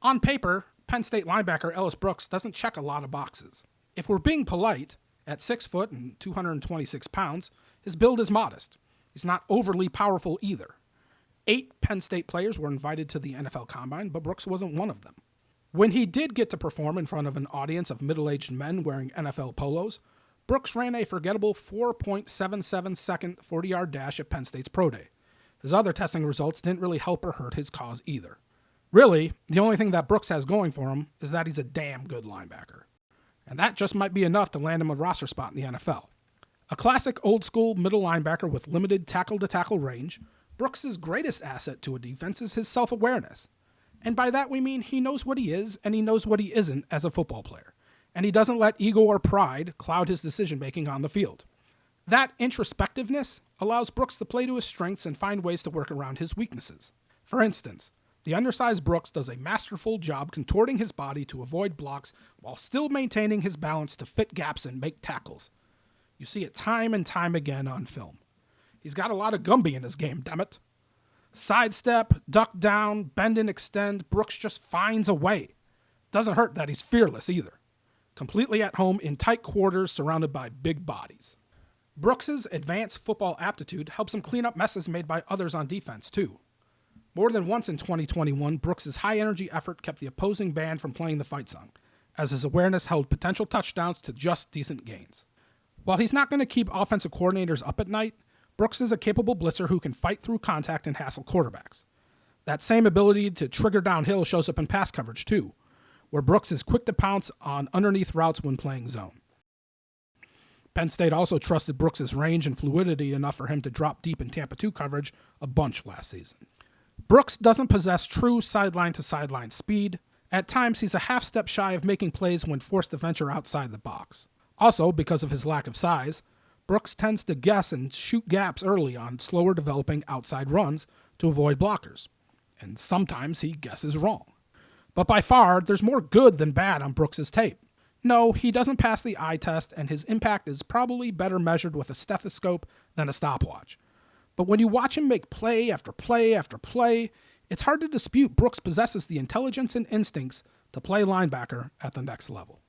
On paper, Penn State linebacker Ellis Brooks doesn't check a lot of boxes. If we're being polite, at 6 foot and 226 pounds, his build is modest. He's not overly powerful either. 8 Penn State players were invited to the NFL Combine, but Brooks wasn't one of them. When he did get to perform in front of an audience of middle-aged men wearing NFL polos, Brooks ran a forgettable 4.77 second 40-yard dash at Penn State's Pro Day. His other testing results didn't really help or hurt his cause either. Really, the only thing that Brooks has going for him is that he's a damn good linebacker. And that just might be enough to land him a roster spot in the NFL. A classic old-school middle linebacker with limited tackle-to-tackle range, Brooks' greatest asset to a defense is his self-awareness. And by that we mean he knows what he is and he knows what he isn't as a football player. And he doesn't let ego or pride cloud his decision-making on the field. That introspectiveness allows Brooks to play to his strengths and find ways to work around his weaknesses. For instance, the undersized Brooks does a masterful job contorting his body to avoid blocks while still maintaining his balance to fit gaps and make tackles. You see it time and time again on film. He's got a lot of Gumby in his game, dammit. Sidestep, duck down, bend and extend, Brooks just finds a way. Doesn't hurt that he's fearless either. Completely at home in tight quarters surrounded by big bodies. Brooks' advanced football aptitude helps him clean up messes made by others on defense, too. More than once in 2021, Brooks' high-energy effort kept the opposing band from playing the fight song, as his awareness held potential touchdowns to just decent gains. While he's not going to keep offensive coordinators up at night, Brooks is a capable blitzer who can fight through contact and hassle quarterbacks. That same ability to trigger downhill shows up in pass coverage, too, where Brooks is quick to pounce on underneath routes when playing zone. Penn State also trusted Brooks' range and fluidity enough for him to drop deep in Tampa 2 coverage a bunch last season. Brooks doesn't possess true sideline-to-sideline speed. At times, he's a half step shy of making plays when forced to venture outside the box. Also, because of his lack of size, Brooks tends to guess and shoot gaps early on slower developing outside runs to avoid blockers. And sometimes he guesses wrong. But by far, there's more good than bad on Brooks' tape. No, he doesn't pass the eye test, and his impact is probably better measured with a stethoscope than a stopwatch. But when you watch him make play after play after play, it's hard to dispute Brooks possesses the intelligence and instincts to play linebacker at the next level.